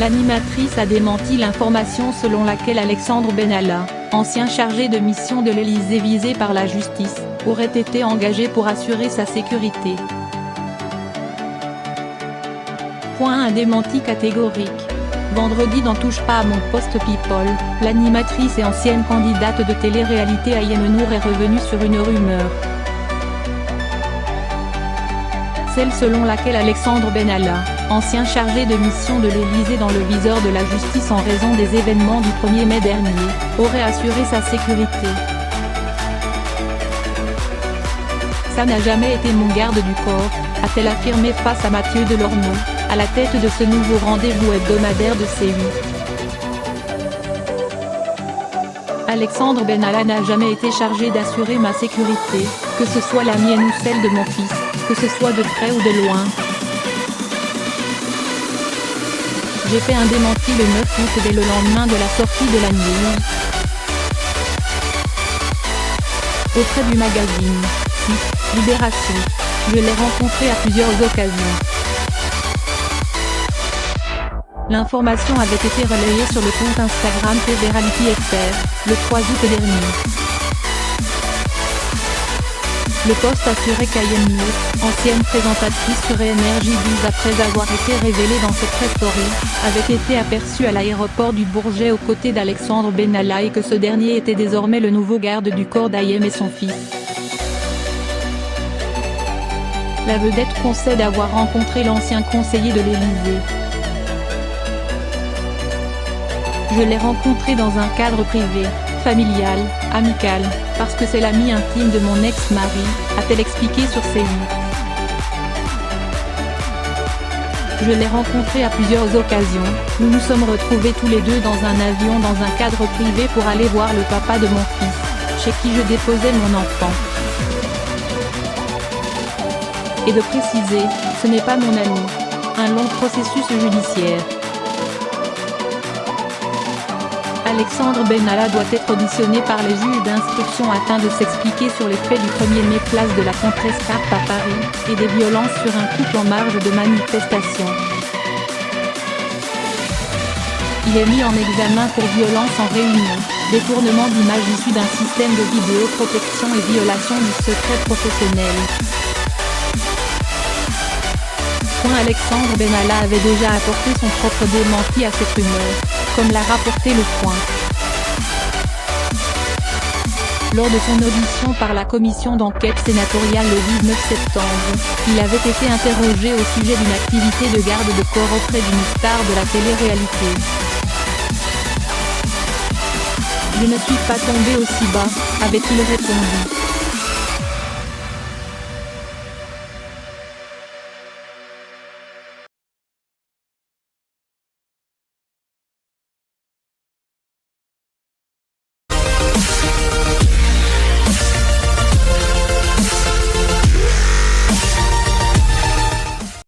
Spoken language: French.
L'animatrice a démenti l'information selon laquelle Alexandre Benalla, ancien chargé de mission de l'Élysée visé par la justice, aurait été engagé pour assurer sa sécurité. Un démenti catégorique. Vendredi dans Touche pas à mon poste People, l'animatrice et ancienne candidate de télé-réalité Ayem Nour est revenue sur une rumeur. Celle selon laquelle Alexandre Benalla, ancien chargé de mission de l'Élysée dans le viseur de la justice en raison des événements du 1er mai dernier, aurait assuré sa sécurité. Ça n'a jamais été mon garde du corps, a-t-elle affirmé face à Mathieu Delormeau, à la tête de ce nouveau rendez-vous hebdomadaire de C8. Alexandre Benalla n'a jamais été chargé d'assurer ma sécurité, que ce soit la mienne ou celle de mon fils, que ce soit de près ou de loin. J'ai fait un démenti le 9 août dès le lendemain de la sortie de la news. Auprès du magazine Libération. Je l'ai rencontré à plusieurs occasions. L'information avait été relayée sur le compte Instagram TVRealityFR, le 3 août dernier. Le poste assurait qu'Ayem Nour, ancienne présentatrice sur Énergie 12 après avoir été révélée dans cette press story, avait été aperçue à l'aéroport du Bourget aux côtés d'Alexandre Benalla et que ce dernier était désormais le nouveau garde du corps d'Ayem et son fils. La vedette concède avoir rencontré l'ancien conseiller de l'Élysée. Je l'ai rencontré dans un cadre privé, familial, amical, parce que c'est l'ami intime de mon ex-mari, a-t-elle expliqué sur C8. Je l'ai rencontré à plusieurs occasions, nous nous sommes retrouvés tous les deux dans un avion dans un cadre privé pour aller voir le papa de mon fils, chez qui je déposais mon enfant. Et de préciser, ce n'est pas mon ami. Un long processus judiciaire. Alexandre Benalla doit être auditionné par les juges d'instruction afin de s'expliquer sur les faits du 1er mai place de la Contrescarpe à Paris, et des violences sur un couple en marge de manifestations. Il est mis en examen pour violence en réunion, détournement d'images issues d'un système de vidéoprotection et violation du secret professionnel. Alexandre Benalla avait déjà apporté son propre démenti à cette rumeur, comme l'a rapporté Le Point. Lors de son audition par la commission d'enquête sénatoriale le 19 septembre, il avait été interrogé au sujet d'une activité de garde de corps auprès d'une star de la télé-réalité. « Je ne suis pas tombé aussi bas », avait-il répondu.